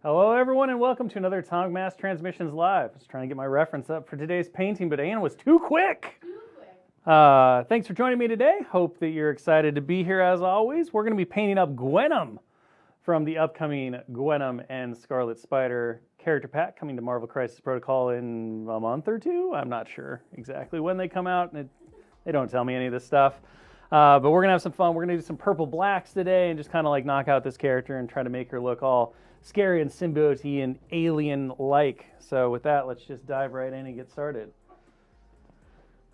Hello everyone and welcome to another Atomic Mass Transmissions Live. I was trying to get my reference up for today's painting, but Anna was too quick. Thanks for joining me today. Hope that you're excited to be here as always. We're going to be painting up Gwenom from the upcoming Gwenom and Scarlet Spider character pack coming to Marvel Crisis Protocol in a month or two. I'm not sure exactly when they come out, and they don't tell me any of this stuff. But we're going to have some fun. We're going to do some purple blacks today and just kind of like knock out this character and try to make her look all scary and symbiote-y and alien-like. So with that, let's just dive right in and get started.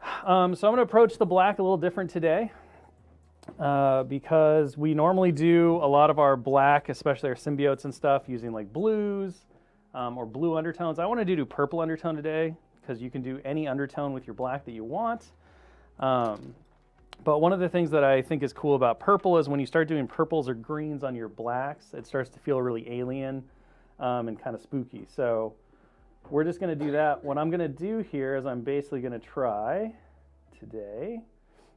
So I'm going to approach the black a little different today because we normally do a lot of our black, especially our symbiotes and stuff, using like blues or blue undertones. I want to do purple undertone today because you can do any undertone with your black that you want. But one of the things that I think is cool about purple is when you start doing purples or greens on your blacks, it starts to feel really alien and kind of spooky. So we're just going to do that. What I'm going to do here is I'm basically going to try today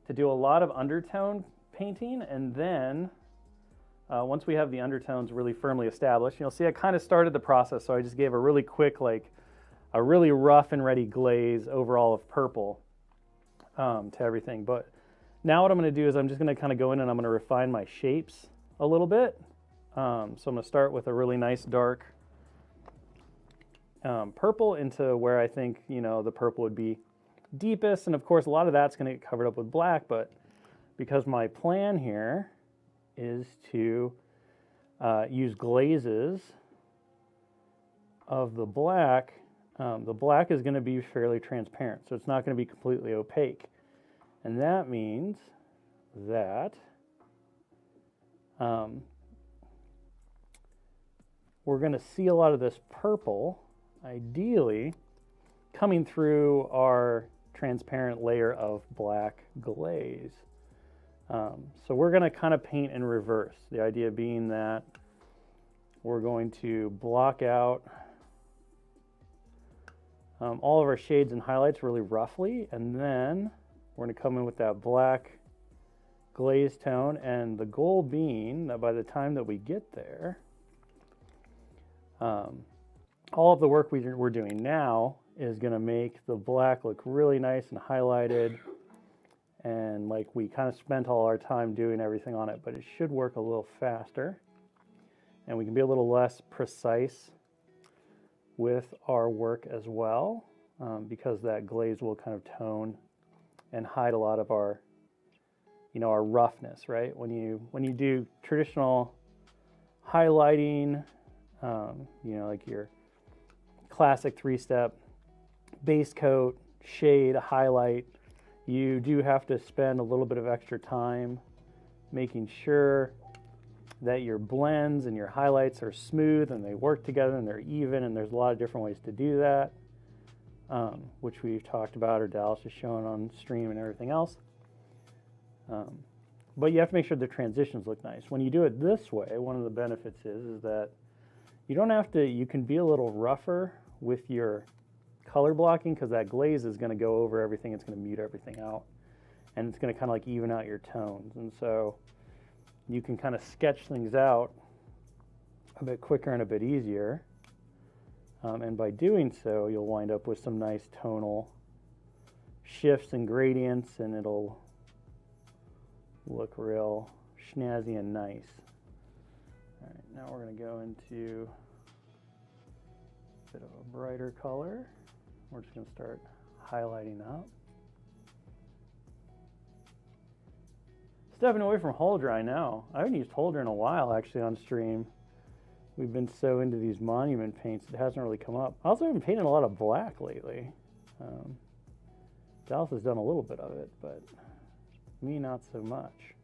to do a lot of undertone painting, and then once we have the undertones really firmly established, you'll see I kind of started the process, so I just gave a really quick, like a really rough and ready glaze overall of purple to everything. But now what I'm going to do is I'm just going to kind of go in and I'm going to refine my shapes a little bit. So I'm going to start with a really nice dark purple into where I think, you know, the purple would be deepest. And of course, a lot of that's going to get covered up with black, but because my plan here is to use glazes of the black is going to be fairly transparent. So it's not going to be completely opaque. And that means that we're going to see a lot of this purple, ideally, coming through our transparent layer of black glaze. So we're going to kind of paint in reverse. The idea being that we're going to block out all of our shades and highlights really roughly, and then we're going to come in with that black glaze tone, and the goal being that by the time that we get there, all of the work we're doing now is going to make the black look really nice and highlighted, and like we kind of spent all our time doing everything on it, but it should work a little faster, and we can be a little less precise with our work as well, because that glaze will kind of tone and hide a lot of our, you know, our roughness, right? When you do traditional highlighting, you know, like your classic three-step base coat, shade, highlight, you do have to spend a little bit of extra time making sure that your blends and your highlights are smooth and they work together and they're even, and there's a lot of different ways to do that. Which we've talked about, or Dallas is showing on stream and everything else. But you have to make sure the transitions look nice. When you do it this way, one of the benefits is that you don't have to, you can be a little rougher with your color blocking because that glaze is going to go over everything, it's going to mute everything out, and it's going to kind of like even out your tones. And so you can kind of sketch things out a bit quicker and a bit easier. And by doing so, you'll wind up with some nice tonal shifts and gradients, and it'll look real snazzy and nice. All right, now we're going to go into a bit of a brighter color. We're just going to start highlighting up. Stepping away from hole dry now. I haven't used hole dry in a while actually on stream. We've been so into these monument paints, it hasn't really come up. I also haven't painted a lot of black lately. Dallas has done a little bit of it, but me not so much.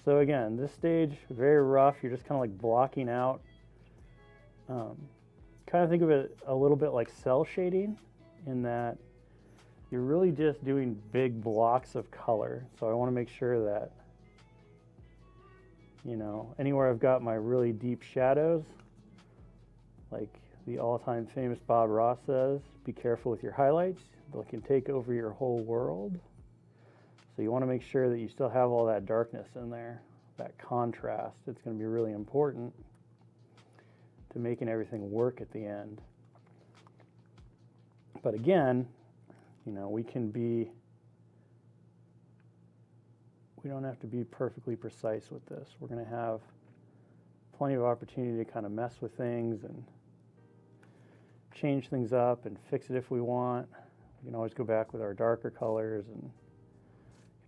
So again, this stage, very rough. You're just kind of like blocking out. Kind of think of it a little bit like cell shading in that you're really just doing big blocks of color. So I want to make sure that, you know, anywhere I've got my really deep shadows, like the all-time famous Bob Ross says, be careful with your highlights. They can take over your whole world. So you want to make sure that you still have all that darkness in there, that contrast. It's going to be really important. to making everything work at the end. But again, you know, we don't have to be perfectly precise with this. We're going to have plenty of opportunity to kind of mess with things and change things up and fix it if we want. We can always go back with our darker colors and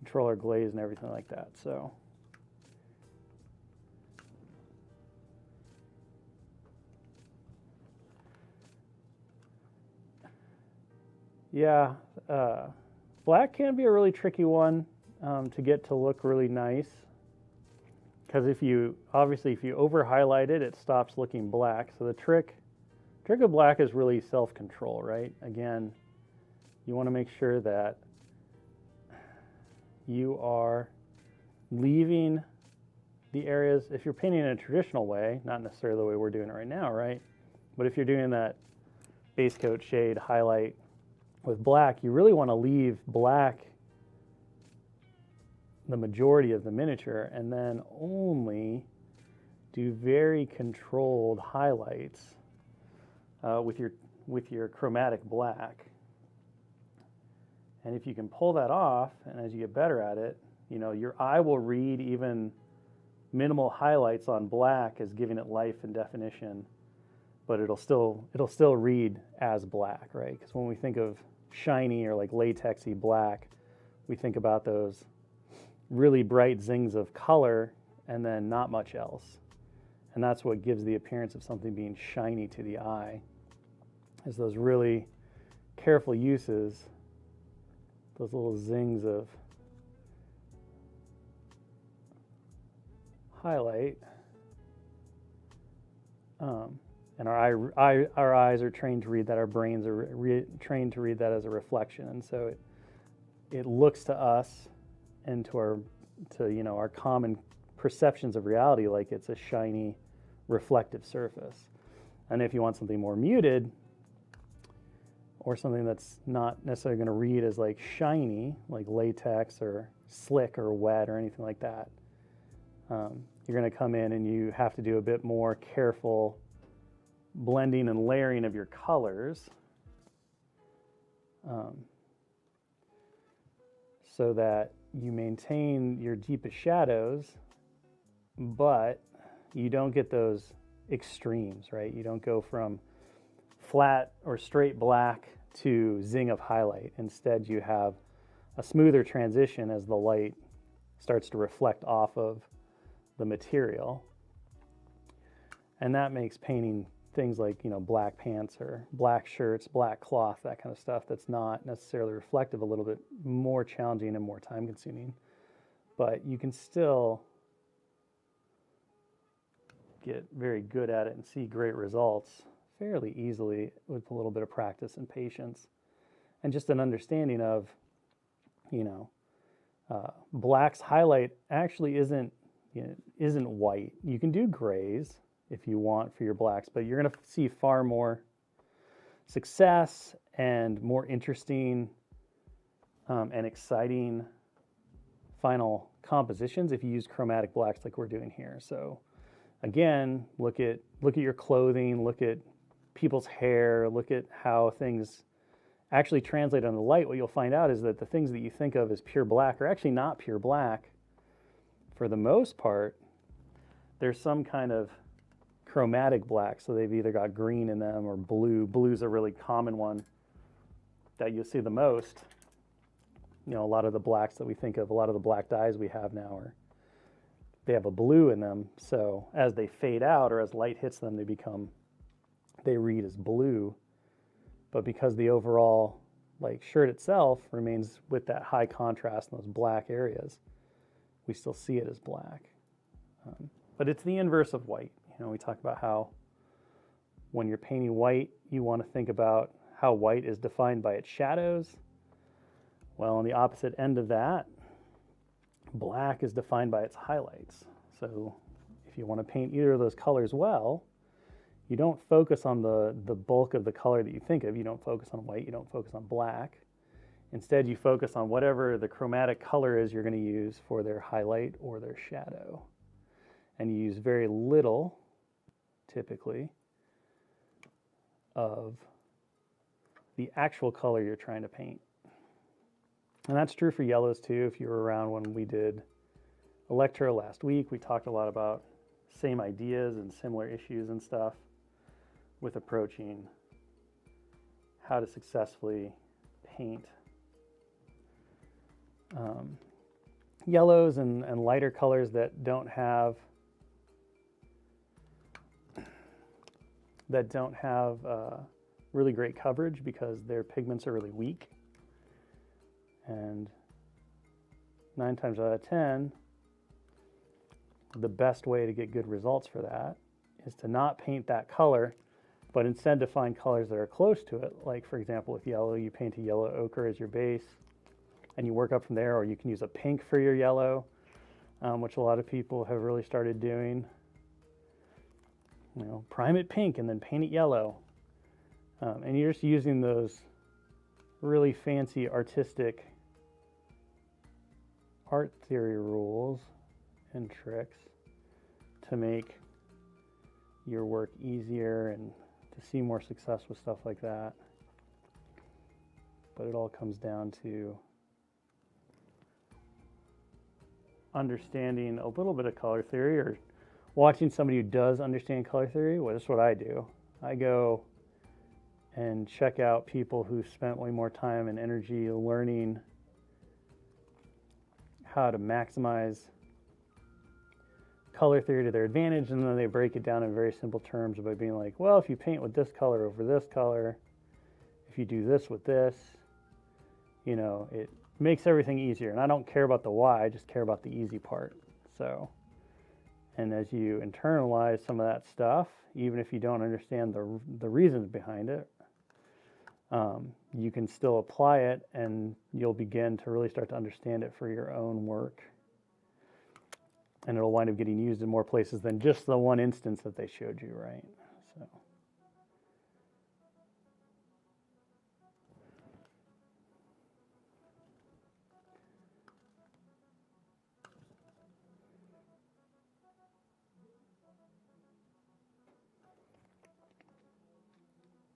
control our glaze and everything like that. So yeah, black can be a really tricky one to get to look really nice, because if you over highlight it, it stops looking black. So the trick of black is really self-control, right? Again, you want to make sure that you are leaving the areas, if you're painting in a traditional way, not necessarily the way we're doing it right now, right? But if you're doing that base coat shade highlight with black, you really want to leave black the majority of the miniature, and then only do very controlled highlights with your chromatic black. And if you can pull that off, and as you get better at it, you know, your eye will read even minimal highlights on black as giving it life and definition, but it'll still read as black, right? Because when we think of shiny or like latexy black, we think about those really bright zings of color and then not much else. And that's what gives the appearance of something being shiny to the eye, is those really careful uses, those little zings of highlight. And our eyes are trained to read that, our brains are trained to read that as a reflection. And so it looks to us and to our common perceptions of reality like it's a shiny, reflective surface. And if you want something more muted, or something that's not necessarily going to read as like shiny, like latex or slick or wet or anything like that, you're going to come in and you have to do a bit more careful blending and layering of your colors, so that you maintain your deepest shadows, but you don't get those extremes, right? You don't go from flat or straight black to zing of highlight. Instead, you have a smoother transition as the light starts to reflect off of the material. And that makes painting things like, you know, black pants or black shirts, black cloth, that kind of stuff that's not necessarily reflective, a little bit more challenging and more time consuming. But you can still get very good at it and see great results fairly easily with a little bit of practice and patience, and just an understanding of, you know, black's highlight actually isn't white. You can do grays if you want for your blacks, but you're going to see far more success and more interesting and exciting final compositions if you use chromatic blacks like we're doing here. So again, look at your clothing, look at people's hair, look at how things actually translate on the light. What you'll find out is that the things that you think of as pure black are actually not pure black. For the most part, there's some kind of chromatic black, so they've either got green in them or blue. Blue's a really common one that you'll see the most. You know, a lot of the blacks that we think of, a lot of the black dyes we have now they have a blue in them, so as they fade out or as light hits them, they read as blue. But because the overall like shirt itself remains with that high contrast in those black areas, we still see it as black. But it's the inverse of white. You know, we talk about how when you're painting white, you want to think about how white is defined by its shadows. Well, on the opposite end of that, black is defined by its highlights. So if you want to paint either of those colors well, you don't focus on the bulk of the color that you think of. You don't focus on white, you don't focus on black. Instead, you focus on whatever the chromatic color is you're going to use for their highlight or their shadow. And you use very little, typically, of the actual color you're trying to paint. And that's true for yellows too. If you were around when we did Electro last week, we talked a lot about same ideas and similar issues and stuff with approaching how to successfully paint yellows and lighter colors that don't have really great coverage because their pigments are really weak. And 9 times out of 10, the best way to get good results for that is to not paint that color, but instead to find colors that are close to it. Like, for example, with yellow, you paint a yellow ochre as your base, and you work up from there, or you can use a pink for your yellow, which a lot of people have really started doing. You know, prime it pink and then paint it yellow. And you're just using those really fancy artistic art theory rules and tricks to make your work easier and to see more success with stuff like that. But it all comes down to understanding a little bit of color theory, or watching somebody who does understand color theory. Well, that's what I do. I go and check out people who spent way more time and energy learning how to maximize color theory to their advantage, and then they break it down in very simple terms by being like, well, if you paint with this color over this color, if you do this with this, you know, it makes everything easier. And I don't care about the why, I just care about the easy part. So, and as you internalize some of that stuff, even if you don't understand the reasons behind it, you can still apply it, and you'll begin to really start to understand it for your own work. And it'll wind up getting used in more places than just the one instance that they showed you, right? So.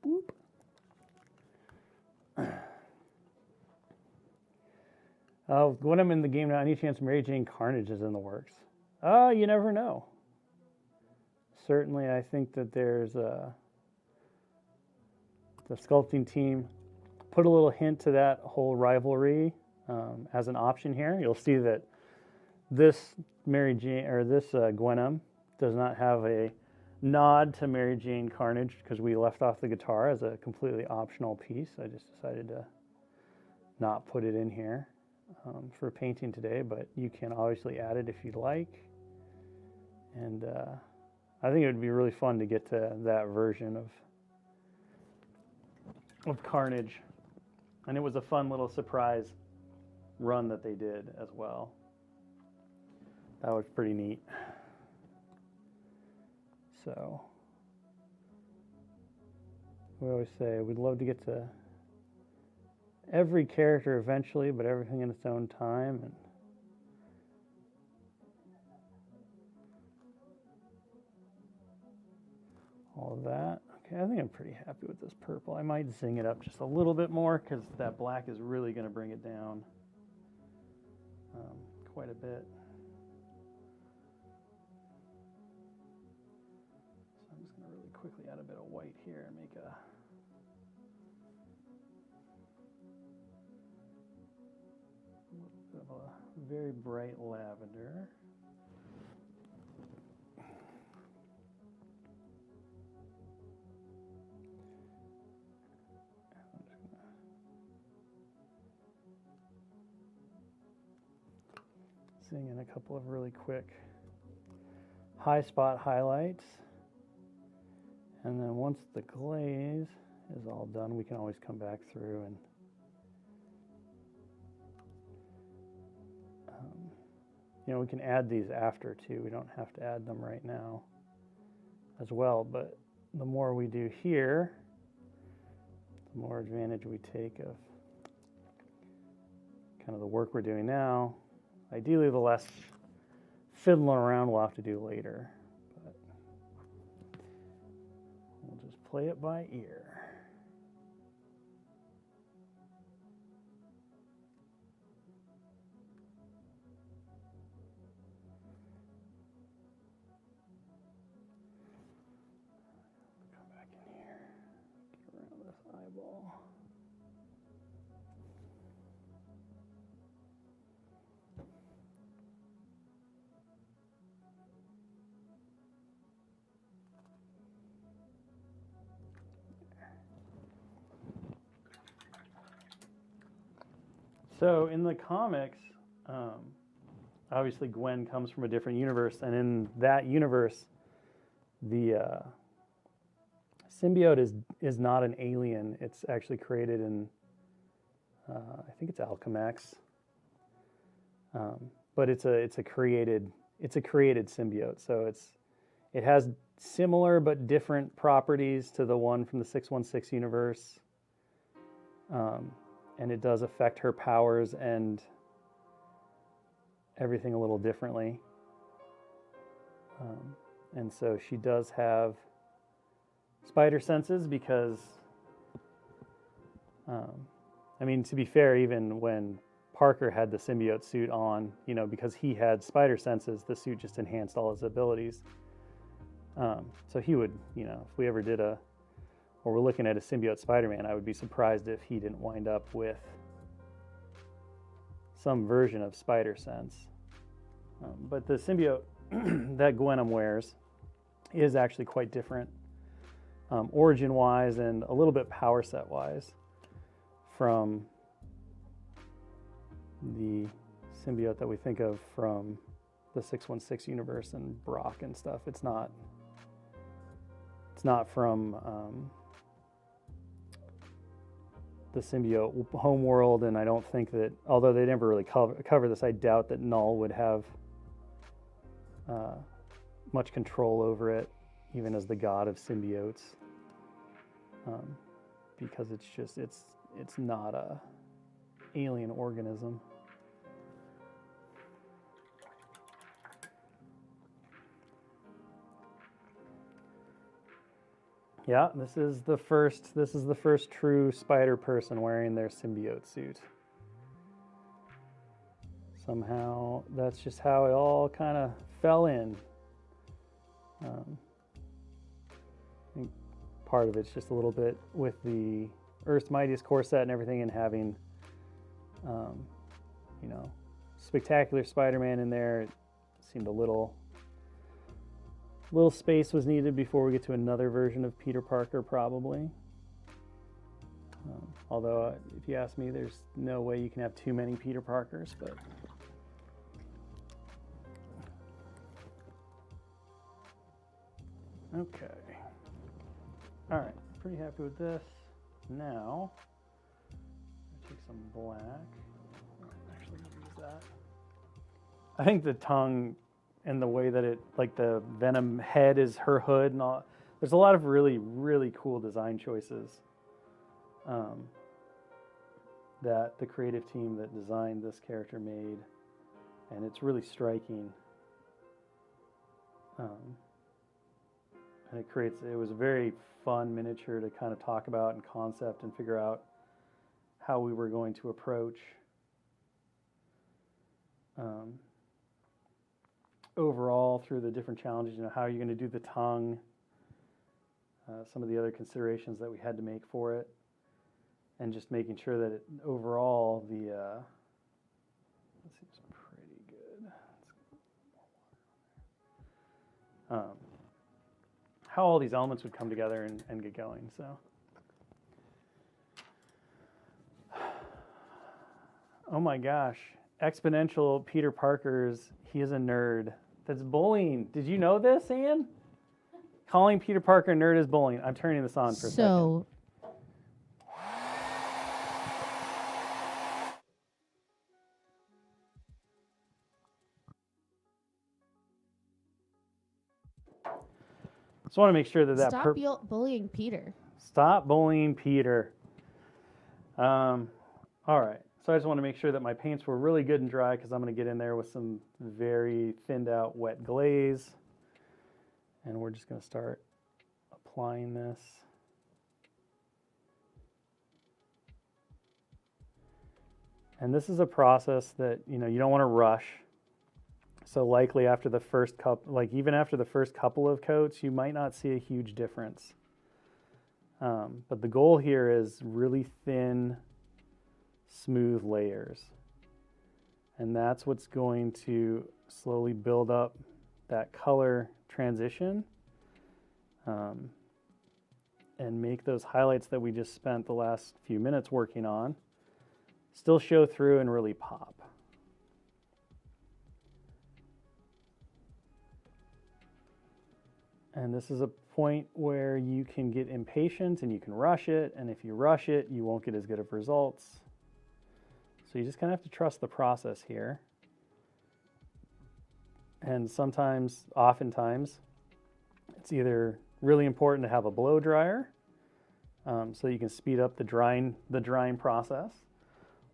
Boop. Gwenom in the game now. Any chance Mary Jane Carnage is in the works? You never know. Certainly, I think that there's the sculpting team put a little hint to that whole rivalry as an option here. You'll see that this Mary Jane, or this Gwenom, does not have a nod to Mary Jane Carnage because we left off the guitar as a completely optional piece. I just decided to not put it in here for painting today, but you can obviously add it if you'd like. And I think it would be really fun to get to that version of Carnage. And it was a fun little surprise run that they did as well. That was pretty neat. So we always say we'd love to get to every character eventually, but everything in its own time. And all of that. Okay, I think I'm pretty happy with this purple. I might zing it up just a little bit more because that black is really going to bring it down quite a bit. So I'm just going to really quickly add a bit of white here and make a little bit of a very bright lavender. Zing in a couple of really quick high spot highlights. And then once the glaze is all done, we can always come back through and we can add these after too. We don't have to add them right now as well, but the more we do here, the more advantage we take of kind of the work we're doing now. Ideally, the less fiddling around we'll have to do later. But we'll just play it by ear. Come back in here, get around this eyeball. So in the comics, obviously Gwen comes from a different universe, and in that universe, the symbiote is not an alien. It's actually created in, I think it's Alchemax, but it's a created symbiote. So it has similar but different properties to the one from the 616 universe. And it does affect her powers and everything a little differently. And so she does have spider senses because, I mean, to be fair, even when Parker had the symbiote suit on, because he had spider senses, the suit just enhanced all his abilities. So he would, if we ever did or we're looking at a symbiote Spider-Man, I would be surprised if he didn't wind up with some version of spider sense. But the symbiote that Gwenom wears is actually quite different, origin-wise and a little bit power set-wise, from the symbiote that we think of from the 616 universe and Brock and stuff. It's not from the symbiote homeworld, and I don't think that, although they never really cover this, I doubt that Null would have much control over it, even as the god of symbiotes, because it's not a alien organism. Yeah, this is the first true spider person wearing their symbiote suit. Somehow, that's just how it all kind of fell in. I think part of it's just a little bit with the Earth's Mightiest core set and everything, and having, Spectacular Spider-Man in there. It seemed a little space was needed before we get to another version of Peter Parker, probably. Although, if you ask me, there's no way you can have too many Peter Parkers, but... Okay. All right, pretty happy with this. Now, I'll take some black. Actually, I'll use that. I think the tongue and the way that it, like the Venom head is her hood and all, there's a lot of really, really cool design choices that the creative team that designed this character made, and it's really striking. And it was a very fun miniature to kind of talk about and concept and figure out how we were going to approach overall through the different challenges. How are you going to do the tongue, some of the other considerations that we had to make for it, and just making sure that overall that seems pretty good. How all these elements would come together and get going. So, oh my gosh, exponential Peter Parker's he is a nerd. That's bullying. Did you know this, Ann? Calling Peter Parker a nerd is bullying. I'm turning this on for a second. Just want to make sure that Stop bullying Peter. Stop bullying Peter. All right. So I just want to make sure that my paints were really good and dry, because I'm going to get in there with some very thinned out wet glaze. And we're just going to start applying this. And this is a process that, you don't want to rush. So likely after the first even after the first couple of coats, you might not see a huge difference. But the goal here is really thin, smooth layers. And that's what's going to slowly build up that color transition and make those highlights that we just spent the last few minutes working on still show through and really pop. And this is a point where you can get impatient and you can rush it. And if you rush it, you won't get as good of results. So you just kind of have to trust the process here. And oftentimes, it's either really important to have a blow dryer so you can speed up the drying process,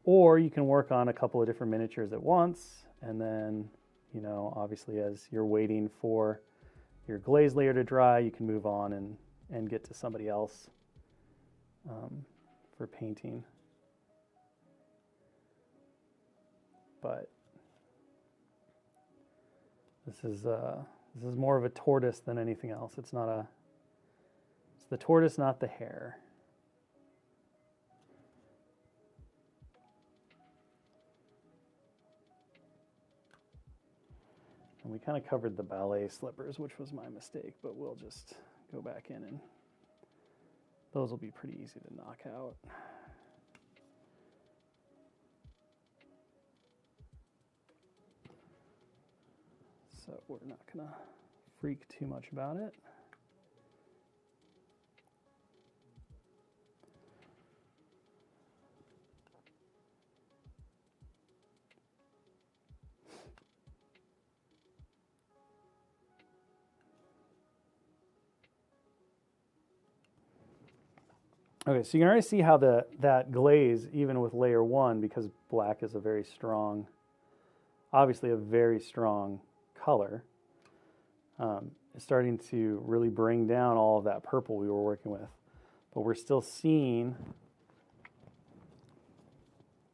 or you can work on a couple of different miniatures at once. And then, obviously as you're waiting for your glaze layer to dry, you can move on and get to somebody else for painting. But this is more of a tortoise than anything else. It's the tortoise, not the hare. And we kind of covered the ballet slippers, which was my mistake, but we'll just go back in and those will be pretty easy to knock out. So we're not going to freak too much about it. Okay, so you can already see how that glaze, even with layer 1, because black is obviously a very strong color, is starting to really bring down all of that purple we were working with. But we're still seeing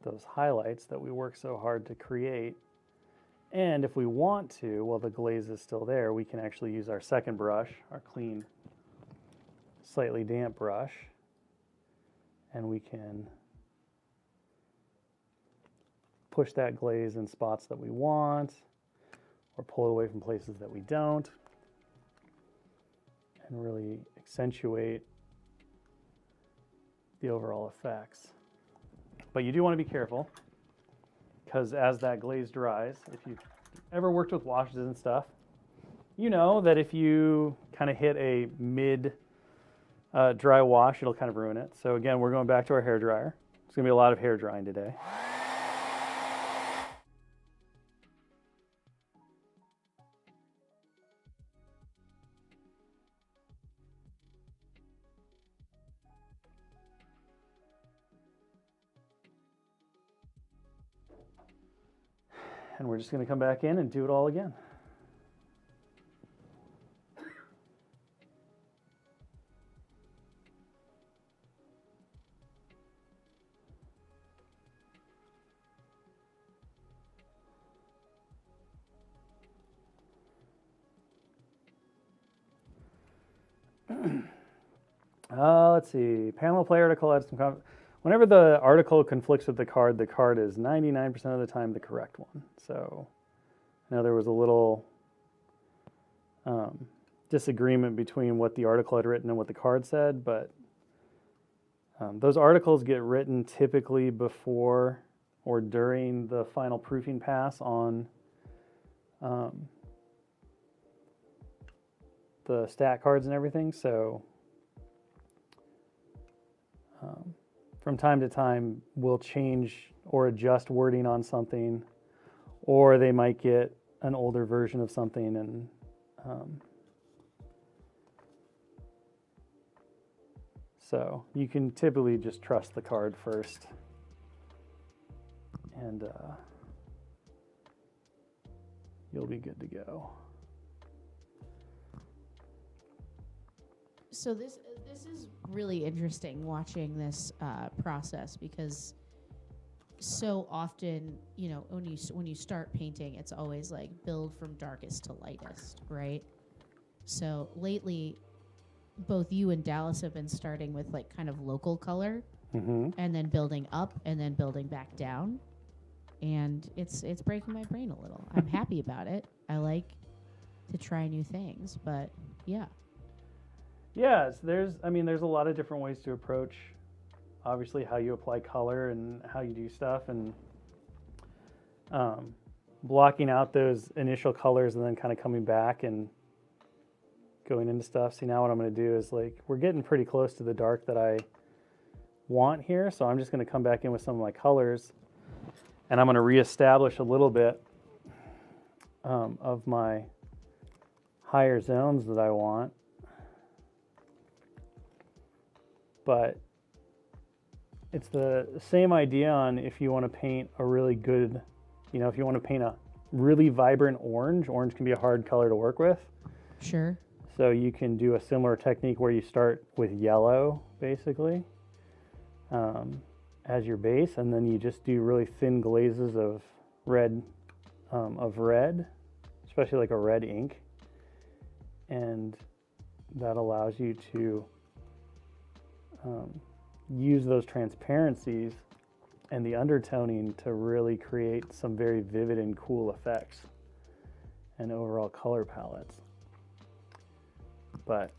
those highlights that we worked so hard to create. And if we want to, while the glaze is still there, we can actually use our second brush, our clean, slightly damp brush, and we can push that glaze in spots that we want, or pull it away from places that we don't, and really accentuate the overall effects. But you do want to be careful, because as that glaze dries, if you've ever worked with washes and stuff, you know that if you kind of hit a mid dry wash, it'll kind of ruin it. So again, we're going back to our hair dryer. There's going to be a lot of hair drying today. And we're just going to come back in and do it all again. Let's see. Panel play article adds some whenever the article conflicts with the card is 99% of the time the correct one. So I know there was a little disagreement between what the article had written and what the card said, but those articles get written typically before or during the final proofing pass on the stat cards and everything. So from time to time, we'll change or adjust wording on something, or they might get an older version of something, and so you can typically just trust the card first, and you'll be good to go. So this is really interesting watching this process, because so often, when you start painting, it's always like build from darkest to lightest, right? So lately, both you and Dallas have been starting with like kind of local color, and then building up, and then building back down, and it's breaking my brain a little. I'm happy about it. I like to try new things, but yeah. Yeah, there's a lot of different ways to approach, obviously, how you apply color and how you do stuff, and blocking out those initial colors and then kind of coming back and going into stuff. See, now what I'm going to do is, like, we're getting pretty close to the dark that I want here, so I'm just going to come back in with some of my colors, and I'm going to reestablish a little bit of my higher zones that I want. But it's the same idea on if you want to paint a really good, if you want to paint a really vibrant orange can be a hard color to work with. Sure. So you can do a similar technique where you start with yellow, basically, as your base, and then you just do really thin glazes of red, especially like a red ink, and that allows you to use those transparencies and the undertoning to really create some very vivid and cool effects and overall color palettes. But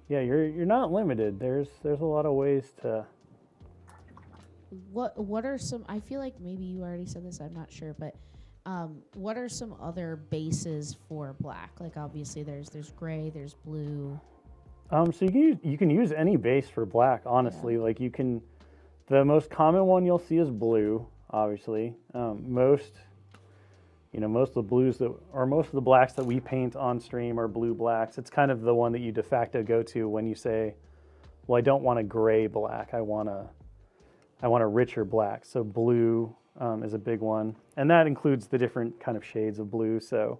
yeah, you're not limited. There's a lot of ways to. What are some? I feel like maybe you already said this. I'm not sure, but what are some other bases for black? Like obviously there's gray, there's blue. So you can use any base for black, honestly. Yeah. Like the most common one you'll see is blue, obviously. Most of the blues most of the blacks that we paint on stream are blue blacks. It's kind of the one that you de facto go to when you say, well, I don't want a gray black. I want a richer black. So blue is a big one. And that includes the different kind of shades of blue. So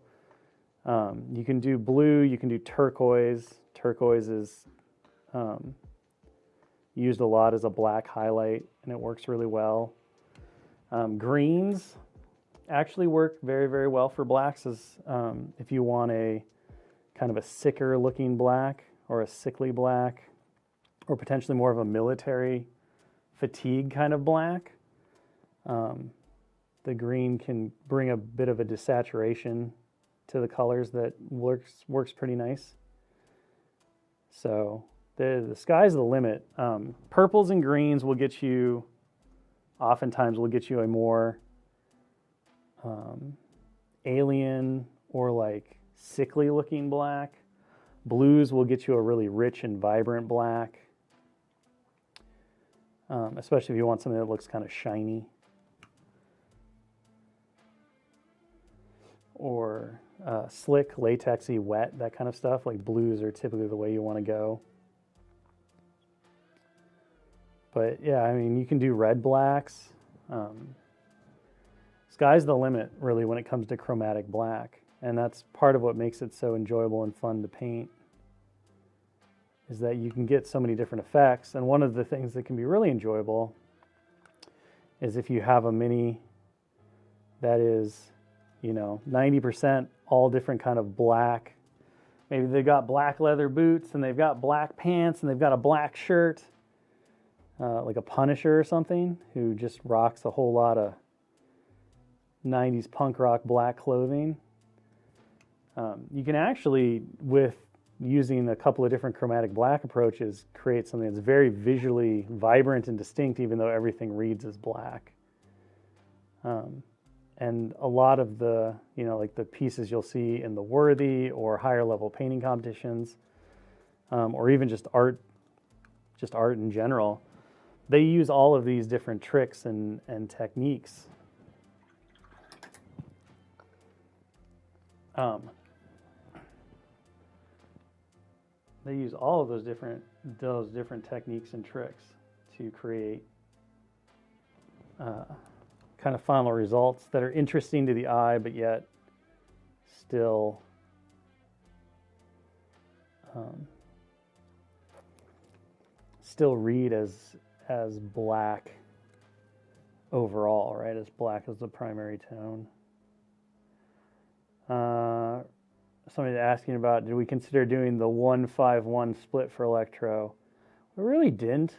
you can do blue, you can do turquoise. Turquoise is used a lot as a black highlight, and it works really well. Greens actually work very, very well for blacks, as if you want a kind of a sicker looking black or a sickly black, or potentially more of a military fatigue kind of black. The green can bring a bit of a desaturation to the colors that works pretty nice. So the sky's the limit. Purples and greens oftentimes will get you a more alien or like sickly looking black. Blues will get you a really rich and vibrant black, especially if you want something that looks kind of shiny. Or slick, latexy, wet, that kind of stuff. Like blues are typically the way you want to go. But yeah, I mean, you can do red blacks. Sky's the limit, really, when it comes to chromatic black. And that's part of what makes it so enjoyable and fun to paint, is that you can get so many different effects. And one of the things that can be really enjoyable is if you have a mini that is 90% all different kind of black. Maybe they've got black leather boots and they've got black pants and they've got a black shirt, like a Punisher or something, who just rocks a whole lot of 90s punk rock black clothing. You can actually, with using a couple of different chromatic black approaches, create something that's very visually vibrant and distinct, even though everything reads as black. And a lot of the, like the pieces you'll see in the Worthy or higher level painting competitions, or even just art in general, they use all of these different tricks and techniques. They use all of those different techniques and tricks to create kind of final results that are interesting to the eye, but yet still read as black overall, right? As black as the primary tone. Somebody's asking about, did we consider doing the 1-5-1 split for Electro? We really didn't.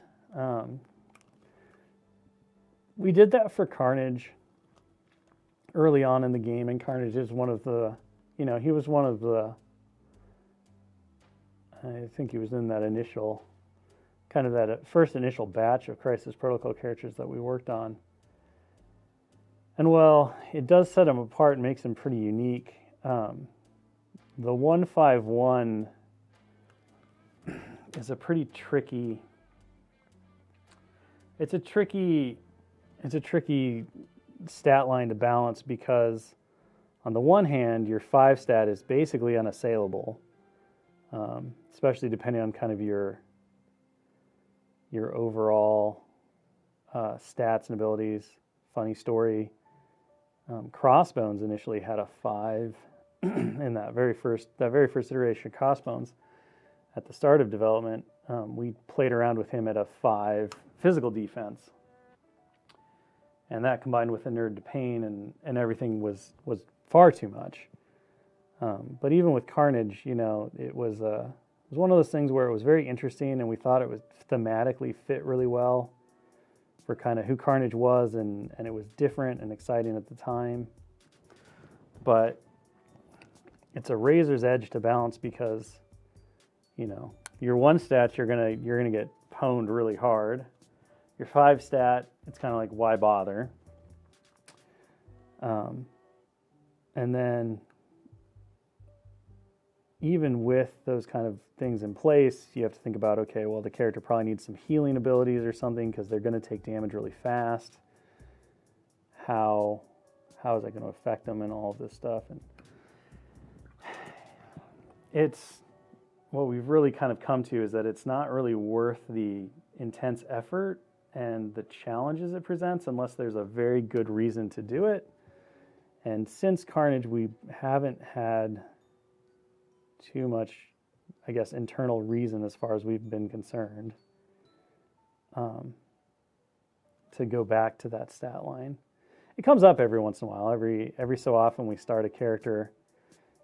We did that for Carnage early on in the game, and Carnage is one of the, he was one of the, I think he was in that initial, kind of that first initial batch of Crisis Protocol characters that we worked on. And well, it does set him apart and makes him pretty unique. The 1-5-1 is a pretty tricky. It's a tricky stat line to balance because, on the one hand, your 5 stat is basically unassailable, especially depending on kind of your overall stats and abilities. Funny story. Crossbones initially had a 5 in that very first iteration of Crossbones. At the start of development, we played around with him at a 5 physical defense, and that combined with a nerd to pain and everything was far too much. But even with Carnage, it was one of those things where it was very interesting, and we thought it was thematically fit really well for kind of who Carnage was, and it was different and exciting at the time. But it's a razor's edge to balance because, your 1 stat you're gonna get pwned really hard. Your 5 stat, it's kind of like, why bother? And then even with those kind of things in place, you have to think about, okay, well, the character probably needs some healing abilities or something because they're going to take damage really fast. How is that going to affect them and all of this stuff? And it's what we've really kind of come to is that it's not really worth the intense effort and the challenges it presents unless there's a very good reason to do it. And since Carnage, we haven't had too much, I guess, internal reason as far as we've been concerned to go back to that stat line. It comes up every once in a while. Every so often we start a character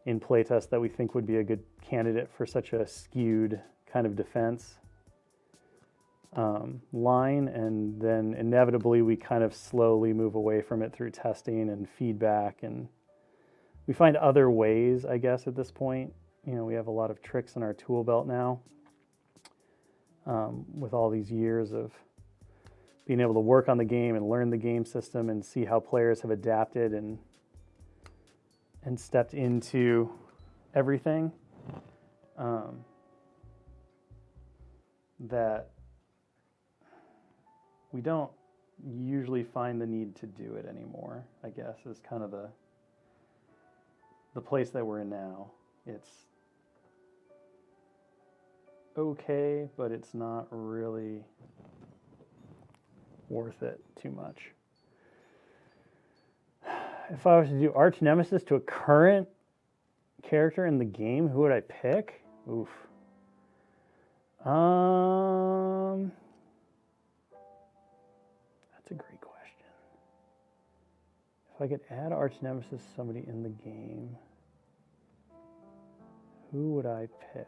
in playtest that we think would be a good candidate for such a skewed kind of defense line, and then inevitably we kind of slowly move away from it through testing and feedback, and we find other ways, I guess, at this point. We have a lot of tricks in our tool belt now with all these years of being able to work on the game and learn the game system and see how players have adapted and stepped into everything, that we don't usually find the need to do it anymore, I guess, is kind of the place that we're in now. It's okay, but it's not really worth it too much. If I was to do arch nemesis to a current character in the game, who would I pick? Oof. That's a great question. If I could add arch nemesis to somebody in the game, who would I pick?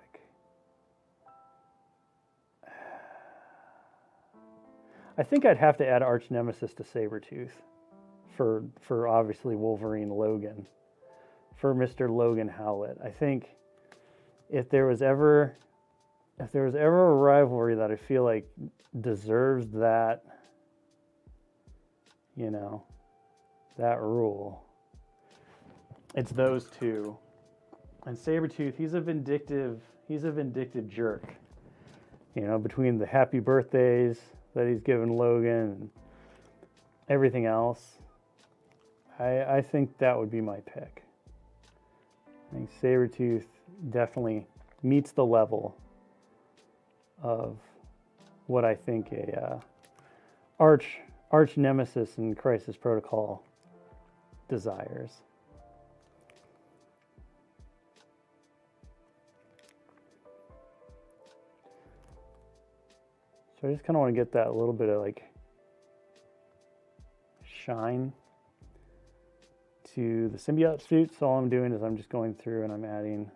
I think I'd have to add arch nemesis to Sabretooth for obviously Wolverine Logan, for Mr. Logan Howlett. I think if there was ever a rivalry that I feel like deserves that, that rule, it's those two. And Sabretooth, he's a vindictive jerk. Between the happy birthdays that he's given Logan and everything else, I think that would be my pick. I think Sabretooth definitely meets the level of what I think a arch nemesis in Crisis Protocol desires. So I just kind of want to get that little bit of shine to the symbiote suit. So all I'm doing is I'm just going through and I'm adding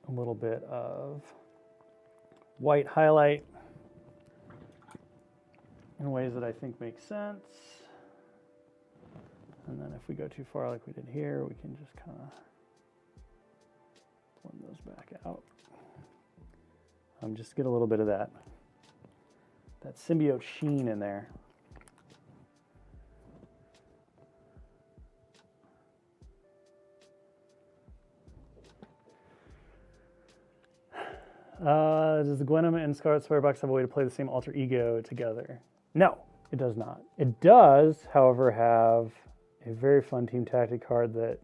a little bit of white highlight in ways that I think make sense. And then if we go too far like we did here, we can just kind of blend those back out. Just get a little bit of that symbiote sheen in there. Does the Gwenom and Scarlet Swearbox have a way to play the same alter ego together? No, it does not. It does, however, have a very fun team tactic card that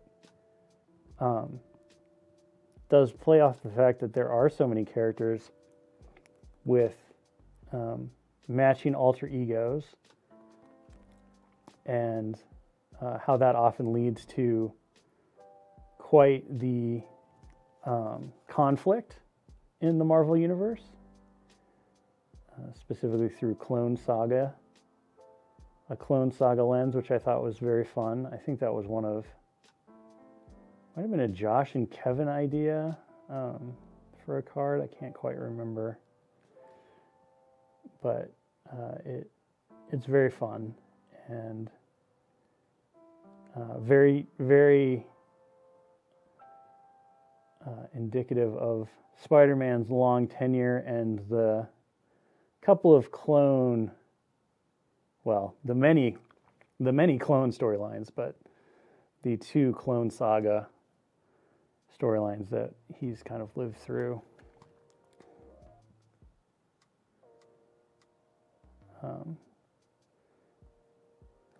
does play off the fact that there are so many characters with matching alter egos, and how that often leads to quite the conflict in the Marvel Universe, specifically through a Clone Saga lens, which I thought was very fun. I think that was might have been a Josh and Kevin idea for a card. I can't quite remember, but it's very fun and very, very indicative of Spider-Man's long tenure and the couple of the many clone storylines, but the 2 Clone Saga storylines that he's kind of lived through.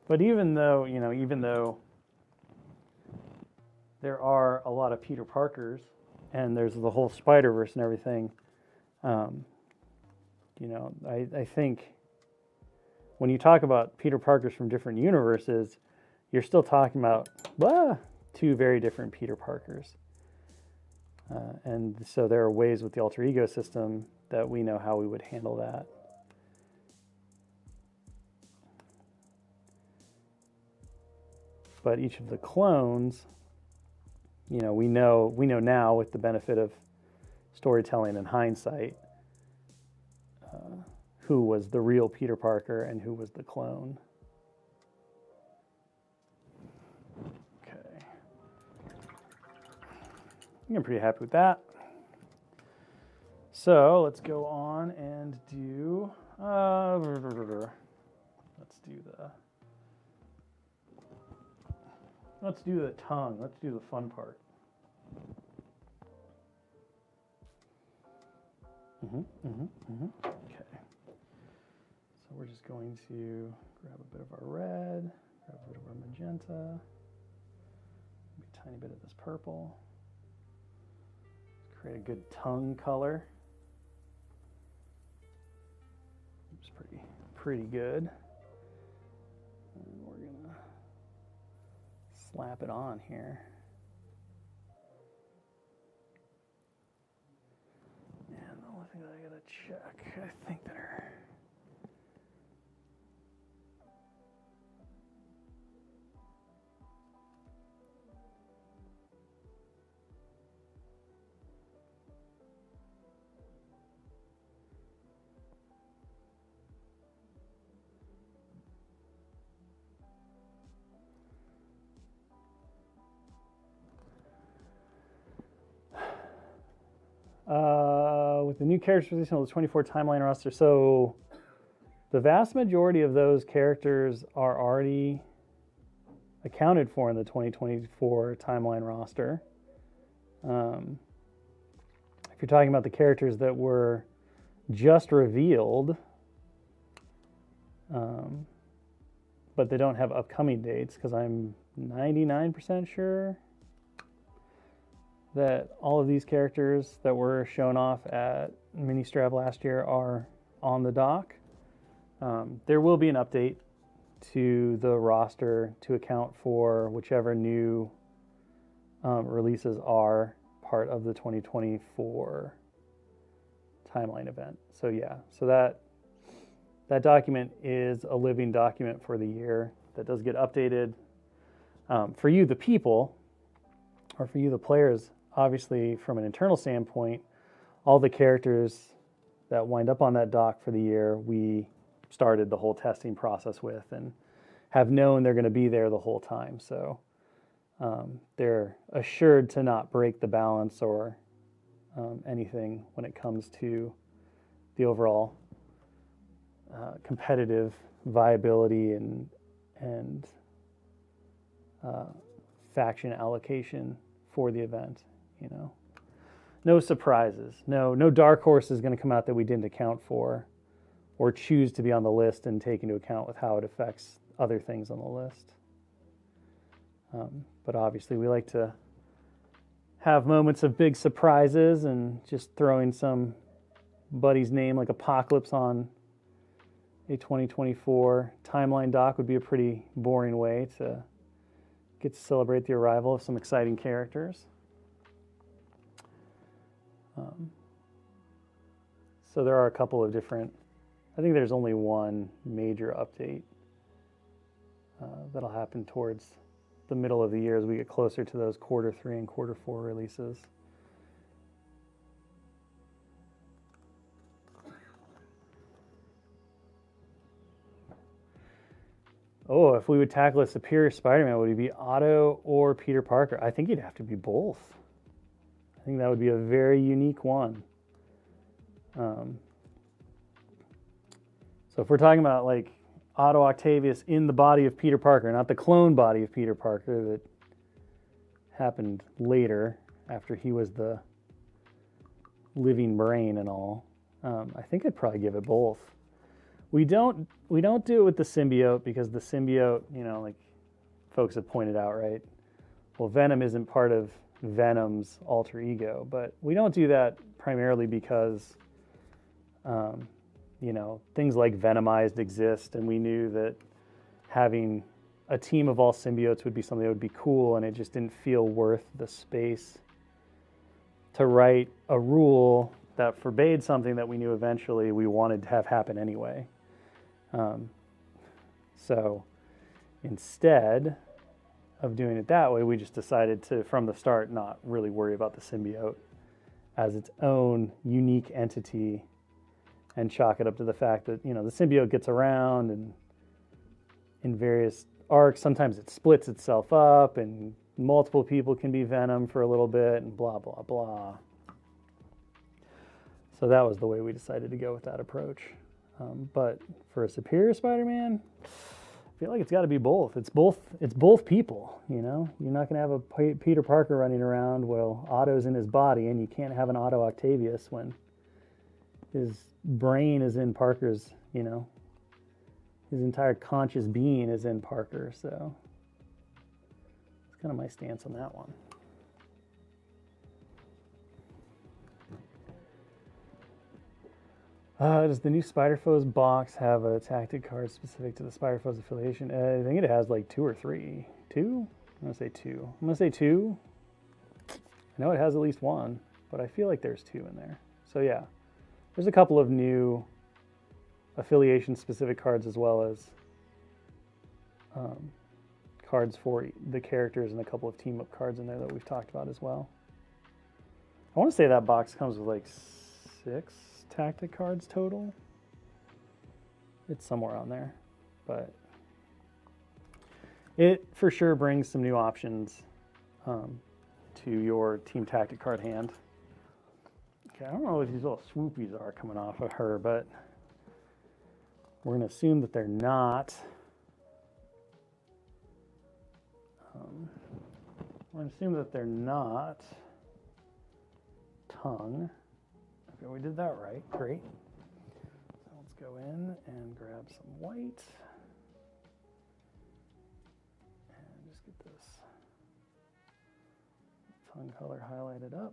But even though there are a lot of Peter Parkers and there's the whole Spider-Verse and everything, I think when you talk about Peter Parkers from different universes, you're still talking about 2 very different Peter Parkers. And so there are ways with the alter ego system that we know how we would handle that. But each of the clones, we know now with the benefit of storytelling and hindsight, who was the real Peter Parker and who was the clone. Okay. I'm pretty happy with that. So let's go on and do, let's do the tongue. Let's do the fun part. Okay. So we're just going to grab a bit of our red, grab a bit of our magenta, maybe a tiny bit of this purple. Create a good tongue color. It's pretty good. And we're gonna slap it on here. And the only thing that I gotta check, I think that are with the new characters position on the 24 timeline roster. So the vast majority of those characters are already accounted for in the 2024 timeline roster. If you're talking about the characters that were just revealed, but they don't have upcoming dates, because I'm 99% sure that all of these characters that were shown off at Mini-Strap last year are on the dock. There will be an update to the roster to account for whichever new releases are part of the 2024 timeline event. So yeah, so that that document is a living document for the year that does get updated. For you, the people, or for you, the players, obviously from an internal standpoint, all the characters that wind up on that doc for the year, we started the whole testing process with and have known they're going to be there the whole time. So they're assured to not break the balance or anything when it comes to the overall competitive viability and faction allocation for the event. You know, no surprises. No dark horse is going to come out that we didn't account for or choose to be on the list and take into account with how it affects other things on the list. But obviously we like to have moments of big surprises, and just throwing some buddy's name like Apocalypse on a 2024 timeline doc would be a pretty boring way to get to celebrate the arrival of some exciting characters. So there are a couple of different, I think there's only one major update that'll happen towards the middle of the year as we get closer to those quarter 3 and quarter 4 releases. Oh, if we would tackle a superior Spider-Man, would he be Otto or Peter Parker? I think he'd have to be both. I think that would be a very unique one. So if we're talking about like Otto Octavius in the body of Peter Parker, not the clone body of Peter Parker that happened later after he was the living brain and all, I think I'd probably give it both. We don't do it with the symbiote because the symbiote, you know, like folks have pointed out, right? Well, Venom isn't part of Venom's alter ego, but we don't do that primarily because, you know, things like Venomized exist, and we knew that having a team of all symbiotes would be something that would be cool, and it just didn't feel worth the space to write a rule that forbade something that we knew eventually we wanted to have happen anyway. So instead of doing it that way, we just decided to, from the start, not really worry about the symbiote as its own unique entity and chalk it up to the fact that, you know, the symbiote gets around and in various arcs, sometimes it splits itself up and multiple people can be Venom for a little bit and blah, blah, blah. So that was the way we decided to go with that approach. But for a superior Spider-Man, I feel like it's got to be both. It's both people, you know? You're not going to have a Peter Parker running around while Otto's in his body, and you can't have an Otto Octavius when his brain is in Parker's, you know? His entire conscious being is in Parker, so that's kind of my stance on that one. Does the new Spider-Foes box have a tactic card specific to the Spider-Foes affiliation? I think it has like 2 or 3. 2? I'm going to say 2. I'm going to say 2. I know it has at least 1, but I feel like there's 2 in there. So yeah, there's a couple of new affiliation-specific cards as well as cards for the characters and a couple of team-up cards in there that we've talked about as well. I want to say that box comes with like 6 tactic cards total. It's somewhere on there, but it for sure brings some new options to your team tactic card hand. Okay, I don't know what these little swoopies are coming off of her, but we're going to assume that they're not. We're going to assume that they're not tongue. Okay, we did that right. Great. So let's go in and grab some white. And just get this tongue color highlighted up.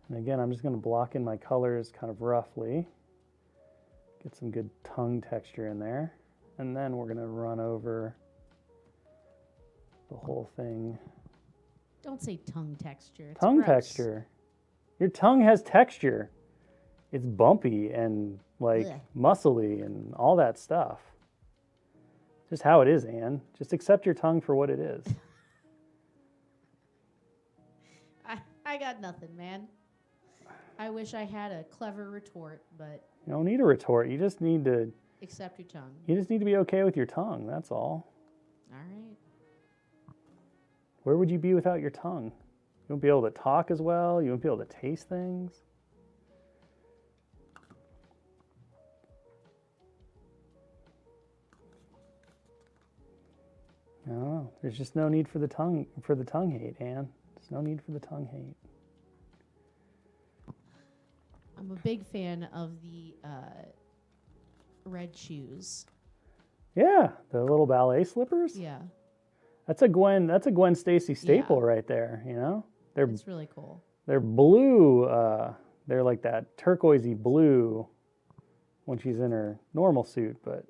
And again, I'm just going to block in my colors kind of roughly. Get some good tongue texture in there. And then we're going to run over the whole thing. Don't say tongue texture. It's Tongue gross. texture. Your tongue has texture. It's bumpy and like Ugh. muscly and all that stuff. Just how it is, Anne. Just accept your tongue for what it is. I got nothing, man. I wish I had a clever retort, but You don't need a retort. You just need to accept your tongue. be okay with your tongue. That's all. All right. Where would you be without your tongue? You won't be able to talk as well. You won't be able to taste things. I don't know. There's just no need for the tongue hate, Anne. There's no need for the tongue hate. I'm a big fan of the red shoes. Yeah, the little ballet slippers. Yeah, That's a Gwen Stacy staple right there. You know, it's really cool. they're blue. They're like that turquoisey blue when she's in her normal suit, but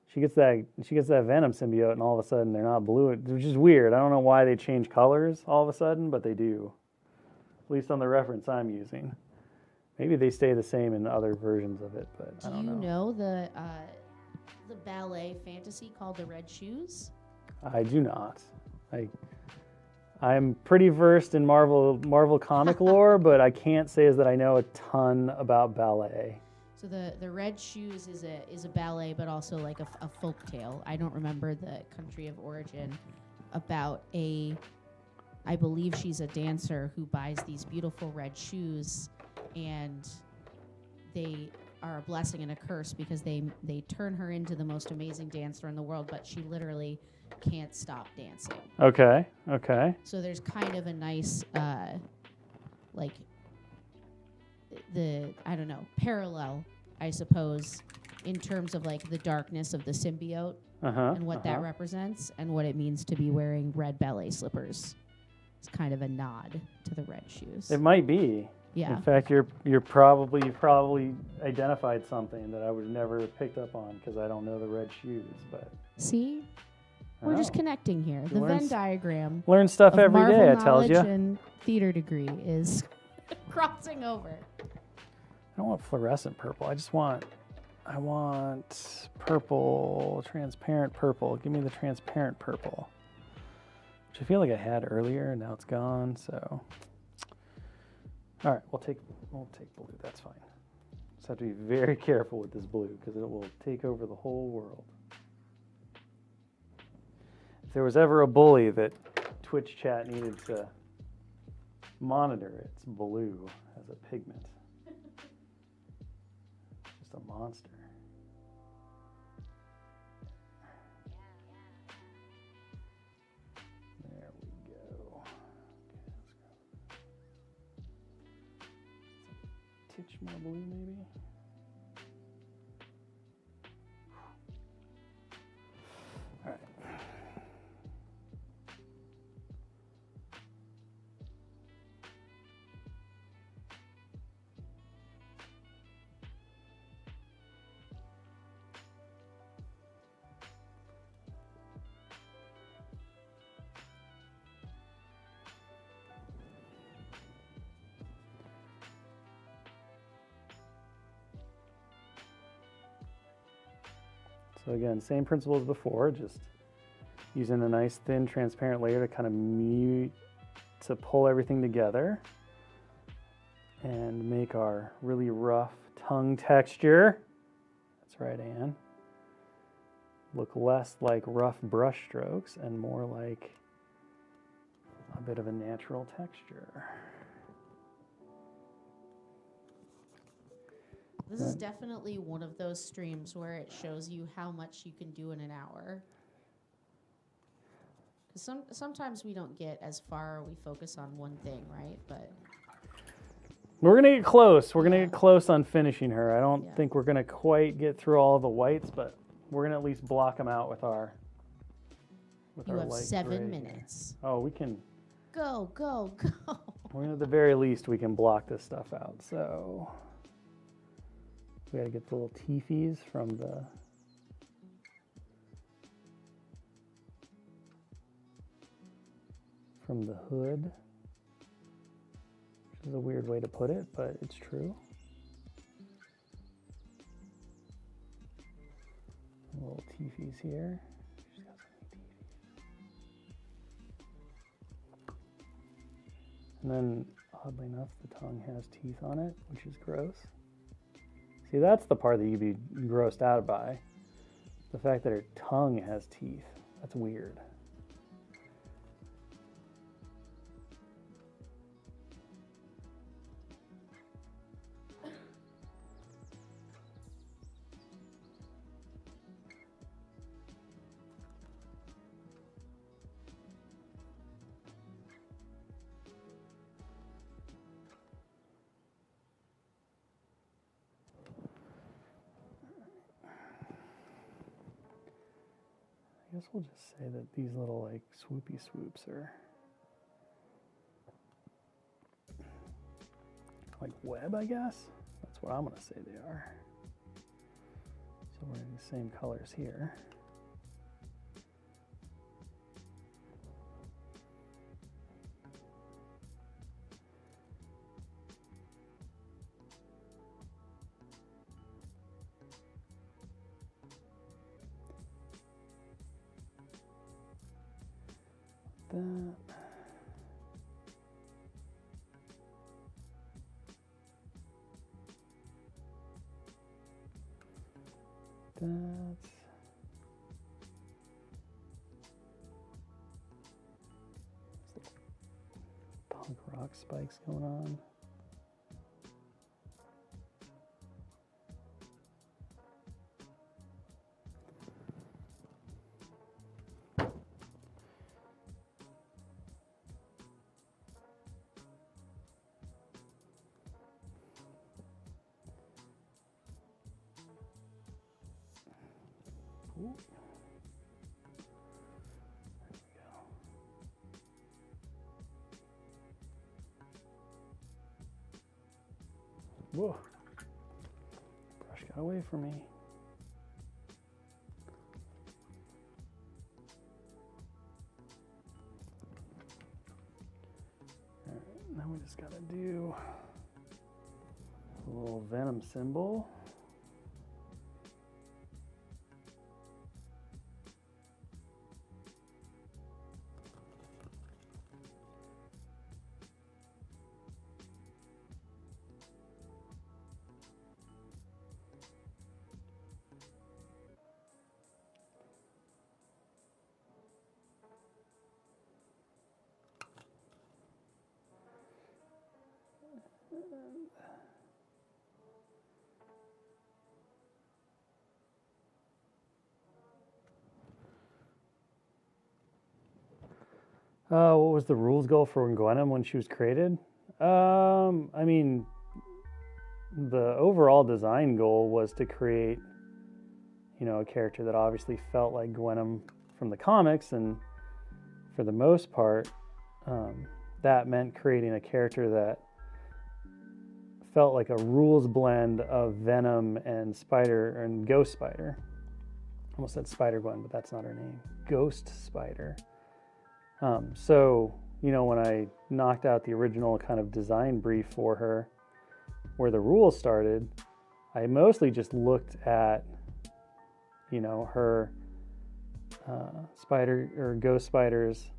she gets that Venom symbiote, and all of a sudden they're not blue, which is weird. I don't know why they change colors all of a sudden, but they do. At least on the reference I'm using. Maybe they stay the same in other versions of it, but I don't know. Do you know the ballet fantasy called the Red Shoes? I do not. I'm pretty versed in Marvel comic lore, but I can't say is that I know a ton about ballet. So the Red Shoes is a ballet, but also like a folk tale. I don't remember the country of origin. About I believe she's a dancer who buys these beautiful red shoes, and they are a blessing and a curse because they turn her into the most amazing dancer in the world, but she literally can't stop dancing. Okay. So there's kind of a nice like parallel, I suppose, in terms of like the darkness of the symbiote and what that represents and what it means to be wearing red ballet slippers. It's kind of a nod to the red shoes. It might be. Yeah. In fact, you probably identified something that I would never have picked up on because I don't know the red shoes. But see, we're just connecting here. The Venn diagram. Learn stuff of every Marvel day. I tell you. knowledge and theater degree is crossing over. I don't want fluorescent purple. I want purple, transparent purple. Give me the transparent purple, which I feel like I had earlier, and now it's gone. So, all right, we'll take blue. That's fine. Just have to be very careful with this blue because it will take over the whole world. If there was ever a bully that Twitch chat needed to monitor, it's blue as a pigment. Just a monster. There we go. Okay, let's go. Titch more blue, maybe. All right. So again, same principle as before, just using a nice thin transparent layer to kind of to pull everything together and make our really rough tongue texture. That's right, Anne. Look less like rough brush strokes and more like a bit of a natural texture. This is definitely one of those streams where it shows you how much you can do in an hour. Because sometimes we don't get as far, or we focus on one thing, right? But we're going to get close. We're going to get close on finishing her. I don't think we're going to quite get through all the whites, but we're going to at least block them out with our you have light 7 gray minutes. here. Oh, we can. Go. Well, at the very least, we can block this stuff out. So we got to get the little teethies from the hood, which is a weird way to put it, but it's true. Little teethies here. She's got so many teethies. And then, oddly enough, the tongue has teeth on it, which is gross. See, that's the part that you'd be grossed out by. The fact that her tongue has teeth. That's weird. I guess we'll just say that these little like swoopy swoops are like web, I guess. That's what I'm gonna say they are. So we're in the same colors here. That. That's punk rock spikes going on. Ooh. There we go. Whoa. Brush got away from me. All right, now we just gotta do a little venom symbol. What was the rules goal for Gwenom when she was created? I mean, the overall design goal was to create, a character that obviously felt like Gwenom from the comics, and for the most part, that meant creating a character that felt like a rules blend of Venom and Spider and Ghost Spider. Almost said Spider-Gwen, but that's not her name. Ghost Spider. So, when I knocked out the original kind of design brief for her, where the rules started, I mostly just looked at, her Spider or Ghost Spider's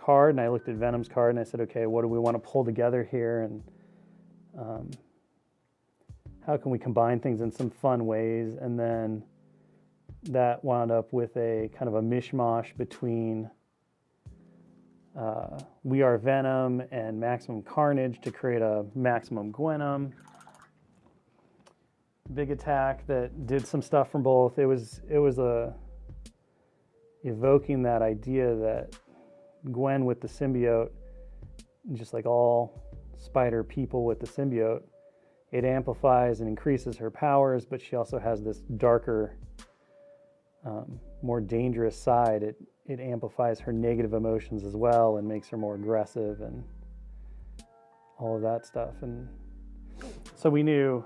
card, and I looked at Venom's card, and I said, okay, what do we want to pull together here, and how can we combine things in some fun ways? And then that wound up with a kind of a mishmash between We Are Venom and Maximum Carnage to create a Maximum Gwenom. Big Attack that did some stuff from both. It was evoking that idea that Gwen with the symbiote, just like all spider people with the symbiote, it amplifies and increases her powers, but she also has this darker, more dangerous side. It amplifies her negative emotions as well and makes her more aggressive. And all of that stuff. And so we knew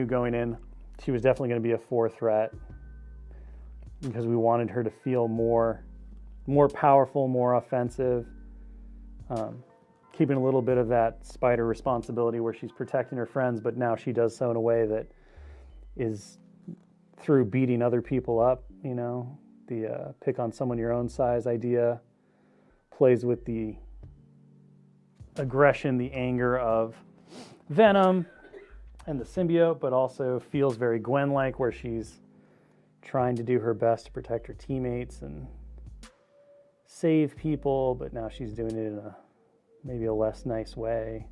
going in, she was definitely going to be a 4 threat because we wanted her to feel more powerful, more offensive, keeping a little bit of that spider responsibility where she's protecting her friends, but now she does so in a way that is through beating other people up, the pick on someone your own size idea plays with the aggression, the anger of Venom and the symbiote, but also feels very Gwen-like where she's trying to do her best to protect her teammates and save people, but now she's doing it in maybe a less nice way.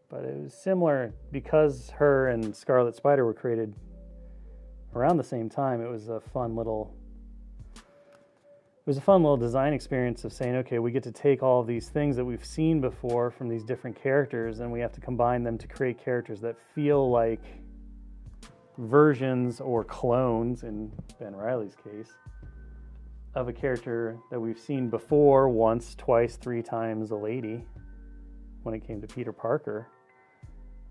But it was similar because her and Scarlet Spider were created around the same time. It was a fun little design experience of saying, okay, we get to take all of these things that we've seen before from these different characters, and we have to combine them to create characters that feel like versions or clones, in Ben Reilly's case, of a character that we've seen before once, twice, 3 times a lady when it came to Peter Parker,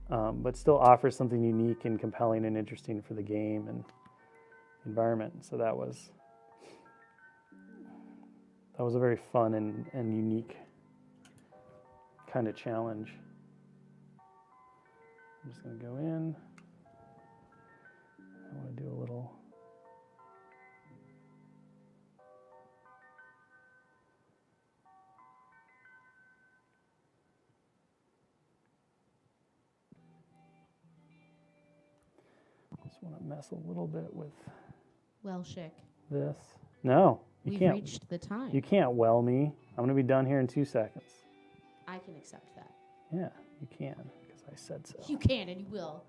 but still offers something unique and compelling and interesting for the game and environment. So that was a very fun and unique kind of challenge. I'm just going to go in. I want to do a little... Just want to mess a little bit with Well, Schick, this. No, you we've can't. reached the time. You can't well me. I'm going to be done here in 2 seconds. I can accept that. Yeah, you can, because I said so. You can and you will.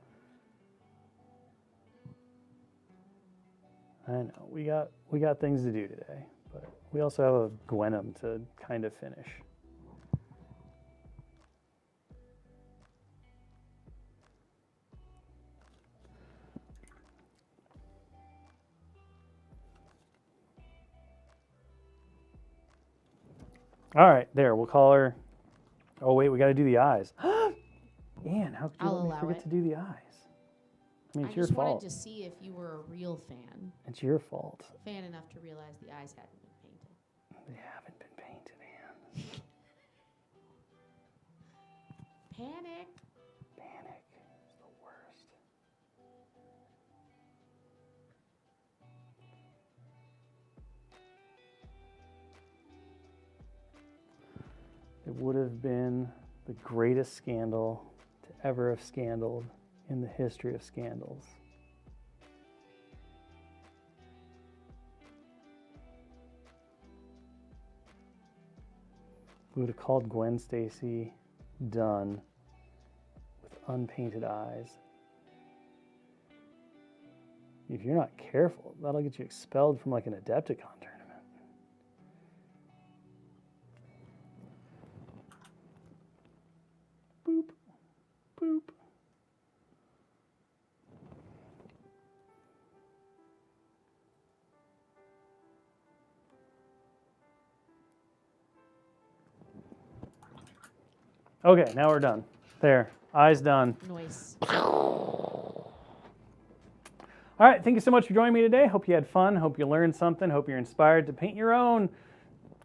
I know. We got things to do today, but we also have a Gwenom to kind of finish. All right, there. We'll call her. Oh wait, we got to do the eyes. Ian, how could you let me forget to do the eyes? I mean, it's your fault. I just wanted to see if you were a real fan. It's your fault. Fan enough to realize the eyes hadn't been painted. They haven't been painted, Anne. Panic. Panic is the worst. It would have been the greatest scandal to ever have scandaled in the history of scandals. We would have called Gwen Stacy done with unpainted eyes. If you're not careful, that'll get you expelled from like an Adepticon tournament. Boop, boop. Okay, now we're done. There, eyes done. Noise. All right, thank you so much for joining me today. Hope you had fun. Hope you learned something. Hope you're inspired to paint your own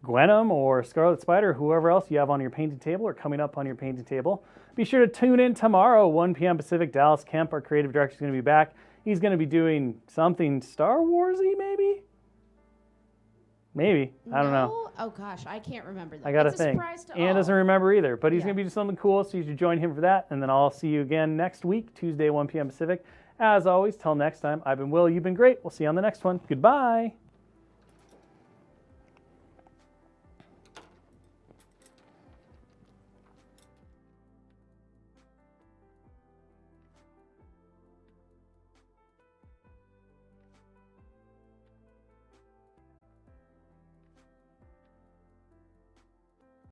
Gwenom or Scarlet Spider, or whoever else you have on your painting table or coming up on your painting table. Be sure to tune in tomorrow, 1 p.m. Pacific. Dallas Kemp, our creative director, is going to be back. He's going to be doing something Star Warsy, maybe? Maybe. I don't know. Oh, gosh, I can't remember that. I got to It's think. surprise to Ann all. doesn't remember either, but he's Yeah. going to be doing something cool, so you should join him for that. And then I'll see you again next week, Tuesday, 1 p.m. Pacific. As always, till next time, I've been Will. You've been great. We'll see you on the next one. Goodbye.